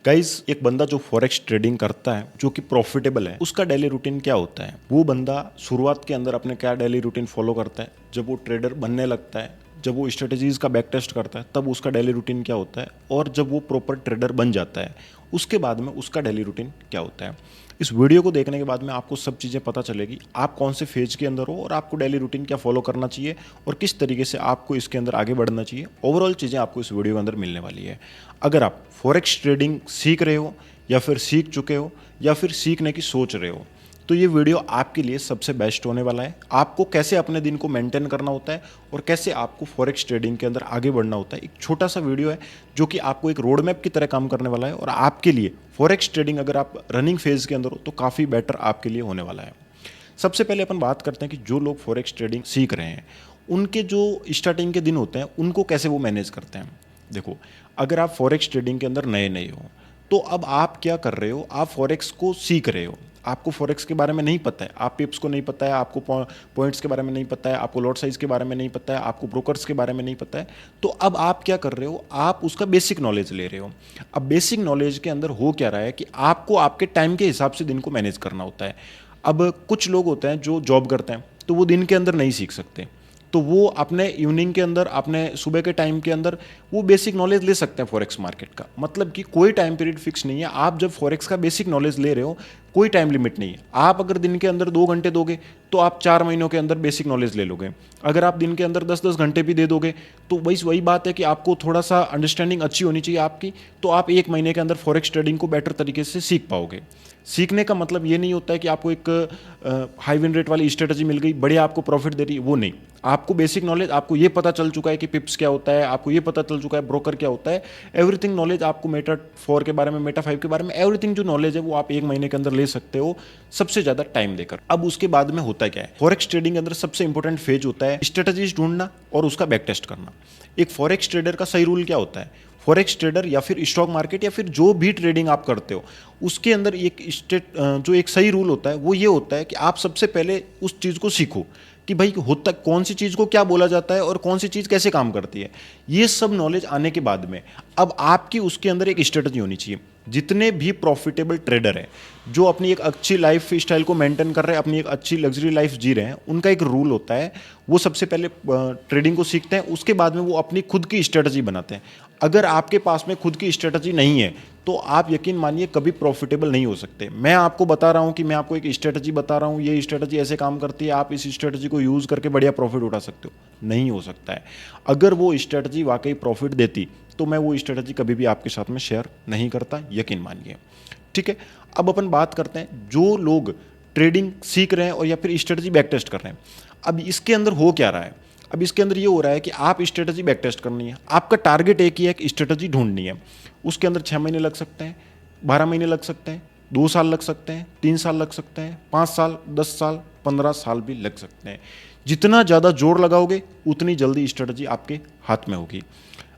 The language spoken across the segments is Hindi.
गाइस, एक बंदा जो फॉरेक्स ट्रेडिंग करता है, जो कि प्रॉफिटेबल है, उसका डेली रूटीन क्या होता है? वो बंदा शुरुआत के अंदर अपने क्या डेली रूटीन फॉलो करता है? जब वो ट्रेडर बनने लगता है, जब वो स्ट्रेटजीज का बैक टेस्ट करता है, तब उसका डेली रूटीन क्या होता है? और जब वो प्रॉपर ट्रेडर बन जाता है, उसके बाद में उसका डेली रूटीन क्या होता है? इस वीडियो को देखने के बाद में आपको सब चीज़ें पता चलेगी, आप कौन से फेज के अंदर हो और आपको डेली रूटीन क्या फॉलो करना चाहिए और किस तरीके से आपको इसके अंदर आगे बढ़ना चाहिए। ओवरऑल चीज़ें आपको इस वीडियो के अंदर मिलने वाली है। अगर आप फॉरेक्स ट्रेडिंग सीख रहे हो या फिर सीख चुके हो या फिर सीखने की सोच रहे हो, तो ये वीडियो आपके लिए सबसे बेस्ट होने वाला है। आपको कैसे अपने दिन को मेंटेन करना होता है और कैसे आपको फॉरेक्स ट्रेडिंग के अंदर आगे बढ़ना होता है, एक छोटा सा वीडियो है जो कि आपको एक रोड मैप की तरह काम करने वाला है। और आपके लिए फॉरेक्स ट्रेडिंग अगर आप रनिंग फेज के अंदर हो तो काफ़ी बेटर आपके लिए होने वाला है। सबसे पहले अपन बात करते हैं कि जो लोग फॉरेक्स ट्रेडिंग सीख रहे हैं, उनके जो स्टार्टिंग के दिन होते हैं उनको कैसे वो मैनेज करते हैं। देखो, अगर आप फॉरेक्स ट्रेडिंग के अंदर नए नए हो तो अब आप क्या कर रहे हो, आप फॉरेक्स को सीख रहे हो। आपको फॉरेक्स के बारे में नहीं पता है, आप पिप्स को नहीं पता है, आपको पॉइंट्स के बारे में नहीं पता है, आपको लॉट साइज के बारे में नहीं पता है, आपको ब्रोकर्स के बारे में नहीं पता है। तो अब आप क्या कर रहे हो, आप उसका बेसिक नॉलेज ले रहे हो। अब बेसिक नॉलेज के अंदर हो क्या रहा है कि आपको आपके टाइम के हिसाब से दिन को मैनेज करना होता है। अब कुछ लोग होते हैं जो जॉब करते हैं, तो वो दिन के अंदर नहीं सीख सकते, तो वो अपने इवनिंग के अंदर, अपने सुबह के टाइम के अंदर वो बेसिक नॉलेज ले सकते हैं फॉरेक्स मार्केट का। मतलब कि कोई टाइम पीरियड फिक्स नहीं है। आप जब फॉरेक्स का बेसिक नॉलेज ले रहे हो, कोई टाइम लिमिट नहीं है। आप अगर दिन के अंदर 2 घंटे दोगे तो आप 4 महीनों के अंदर बेसिक नॉलेज ले लोगे। अगर आप दिन के अंदर 10-10 घंटे भी दे दोगे तो वही बात है कि आपको थोड़ा सा अंडरस्टैंडिंग अच्छी होनी चाहिए आपकी, तो आप 1 महीने के अंदर फॉरेक्स ट्रेडिंग को बेटर तरीके से सीख पाओगे। सीखने का मतलब ये नहीं होता है कि आपको एक हाई विन रेट वाली स्ट्रेटजी मिल गई, बढ़िया आपको प्रॉफिट दे रही है, वो नहीं। आपको बेसिक नॉलेज, आपको ये पता चल चुका है कि पिप्स क्या होता है, आपको ये पता चल चुका है ब्रोकर क्या होता है, एवरीथिंग नॉलेज आपको मेटा 4 के बारे में, मेटा 5 के बारे में, एवरीथिंग जो नॉलेज है वो आप 1 महीने के अंदर ले सकते हो, सबसे ज्यादा टाइम देकर। अब उसके बाद में होता क्या है, फॉरेक्स ट्रेडिंग के अंदर सबसे इंपॉर्टेंट फेज होता है स्ट्रेटजीज ढूंढना और उसका बैक टेस्ट करना। एक फॉरेक्स ट्रेडर का सही रूल क्या होता है? फॉरेक्स ट्रेडर या फिर स्टॉक मार्केट या फिर जो भी ट्रेडिंग आप करते हो, उसके अंदर जो एक सही रूल होता है वो ये होता है कि आप सबसे पहले उस चीज़ को सीखो कि भाई होता कौन सी चीज़ को क्या बोला जाता है और कौन सी चीज़ कैसे काम करती है। ये सब नॉलेज आने के बाद में अब आपकी उसके अंदर एक स्ट्रेटजी होनी चाहिए। जितने भी प्रॉफिटेबल ट्रेडर हैं, जो अपनी एक अच्छी लाइफ स्टाइल को मेंटेन कर रहे हैं, अपनी एक अच्छी लग्जरी लाइफ जी रहे हैं, उनका एक रूल होता है। वो सबसे पहले ट्रेडिंग को सीखते हैं, उसके बाद में वो अपनी खुद की स्ट्रेटजी बनाते हैं। अगर आपके पास में खुद की स्ट्रेटजी नहीं है तो आप यकीन मानिए कभी प्रॉफिटेबल नहीं हो सकते। मैं आपको बता रहा हूं कि मैं आपको एक स्ट्रेटजी बता रहा हूं, ये स्ट्रेटजी ऐसे काम करती है, आप इस स्ट्रेटजी को यूज़ करके बढ़िया प्रॉफिट उठा सकते हो, नहीं हो सकता है। अगर वो स्ट्रेटजी वाकई प्रॉफिट देती तो मैं वो स्ट्रेटजी कभी भी आपके साथ में शेयर नहीं करता, यकीन मानिए। ठीक है, अब अपन बात करते हैं जो लोग ट्रेडिंग सीख रहे हैं और या फिर स्ट्रेटजी बैक टेस्ट कर रहे हैं। अब इसके अंदर हो क्या रहा है? अब इसके अंदर ये हो रहा है कि आप स्ट्रेटजी बैक टेस्ट करनी है, आपका टारगेट एक ही है कि स्ट्रेटजी ढूंढनी है। उसके अंदर 6 महीने लग सकते हैं, 12 महीने लग सकते हैं, 2 साल लग सकते हैं, 3 साल लग सकते हैं, 5 साल, 10 साल, 15 साल भी लग सकते हैं। जितना ज़्यादा जोर लगाओगे उतनी जल्दी स्ट्रेटजी आपके हाथ में होगी।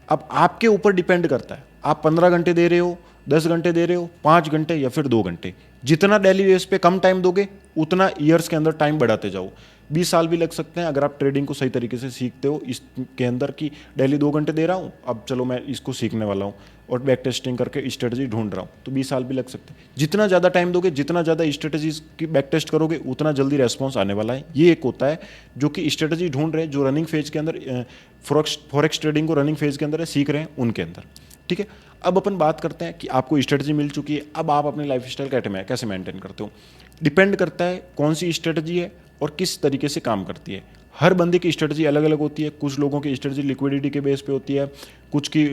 अब आपके ऊपर डिपेंड करता है, आप 15 घंटे दे रहे हो, 10 घंटे दे रहे हो, 5 घंटे या फिर 2 घंटे। जितना डेली बेस पे कम टाइम दोगे उतना ईयर्स के अंदर टाइम बढ़ाते जाओ। 20 साल भी लग सकते हैं अगर आप ट्रेडिंग को सही तरीके से सीखते हो। इसके अंदर की डेली 2 घंटे दे रहा हूँ, अब चलो मैं इसको सीखने वाला हूँ और बैक टेस्टिंग करके स्ट्रेटजी ढूंढ रहा हूँ, तो 20 साल भी लग सकते हैं। जितना ज़्यादा टाइम दोगे, जितना ज़्यादा स्ट्रेटजीज की बैक टेस्ट करोगे, उतना जल्दी रेस्पॉन्स आने वाला है। ये एक होता है जो कि स्ट्रेटजी ढूंढ रहे हैं, जो रनिंग फेज के अंदर फॉरेक्स ट्रेडिंग को रनिंग फेज के अंदर है, सीख रहे हैं उनके अंदर। ठीक है, अब अपन बात करते हैं कि आपको स्ट्रेटजी मिल चुकी है, अब आप अपनी लाइफ स्टाइल कैसे मेंटेन करते हो। डिपेंड करता है कौन सी स्ट्रेटजी है और किस तरीके से काम करती है। हर बंदे की स्ट्रेटजी अलग अलग होती है। कुछ लोगों की स्ट्रेटजी लिक्विडिटी के बेस पे होती है, कुछ की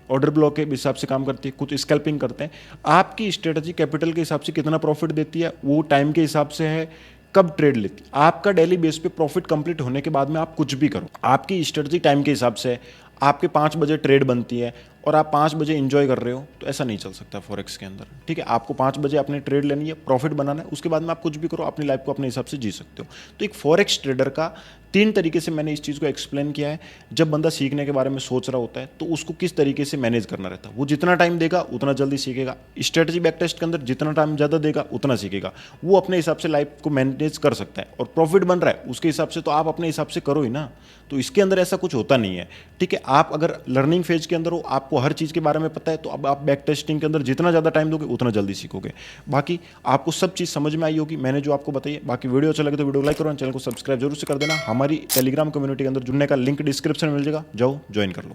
ऑर्डर ब्लॉक के हिसाब से काम करती है, कुछ स्कैल्पिंग करते हैं। आपकी स्ट्रेटजी कैपिटल के हिसाब से कितना प्रॉफिट देती है, वो टाइम के हिसाब से है, कब ट्रेड लेती है। आपका डेली बेस पे प्रॉफिट कंप्लीट होने के बाद में आप कुछ भी करो, आपकी स्ट्रेटजी टाइम के हिसाब से है। आपके 5 बजे ट्रेड बनती है और आप 5 बजे इंजॉय कर रहे हो, तो ऐसा नहीं चल सकता फॉरेक्स के अंदर। ठीक है, आपको 5 बजे अपने ट्रेड लेनी है, प्रॉफिट बनाना है, उसके बाद में आप कुछ भी करो, अपनी लाइफ को अपने हिसाब से जी सकते हो। तो एक फॉरेक्स ट्रेडर का 3 तरीके से मैंने इस चीज़ को एक्सप्लेन किया है। जब बंदा सीखने के बारे में सोच रहा होता है तो उसको किस तरीके से मैनेज करना रहता है। वो जितना टाइम देगा उतना जल्दी सीखेगा। स्ट्रेटजी बैक टेस्ट के अंदर जितना टाइम ज़्यादा देगा उतना सीखेगा। वो अपने हिसाब से लाइफ को मैनेज कर सकता है और प्रॉफिट बन रहा है उसके हिसाब से, तो आप अपने हिसाब से करो ही ना। तो इसके अंदर ऐसा कुछ होता नहीं है। ठीक है, आप अगर लर्निंग फेज के अंदर हो, आपको आपको हर चीज़ के बारे में पता है, तो अब आप बैक टेस्टिंग के अंदर जितना ज़्यादा टाइम दोगे उतना जल्दी सीखोगे। बाकी आपको सब चीज़ समझ में आई होगी मैंने जो आपको बताई है। बाकी वीडियो अच्छा लगे तो वीडियो लाइक करो, चैनल को सब्सक्राइब जरूर से कर देना। हमारी टेलीग्राम कम्युनिटी के अंदर जुड़ने का लिंक डिस्क्रिप्शन में मिल जाएगा, जाओ ज्वाइन कर लो।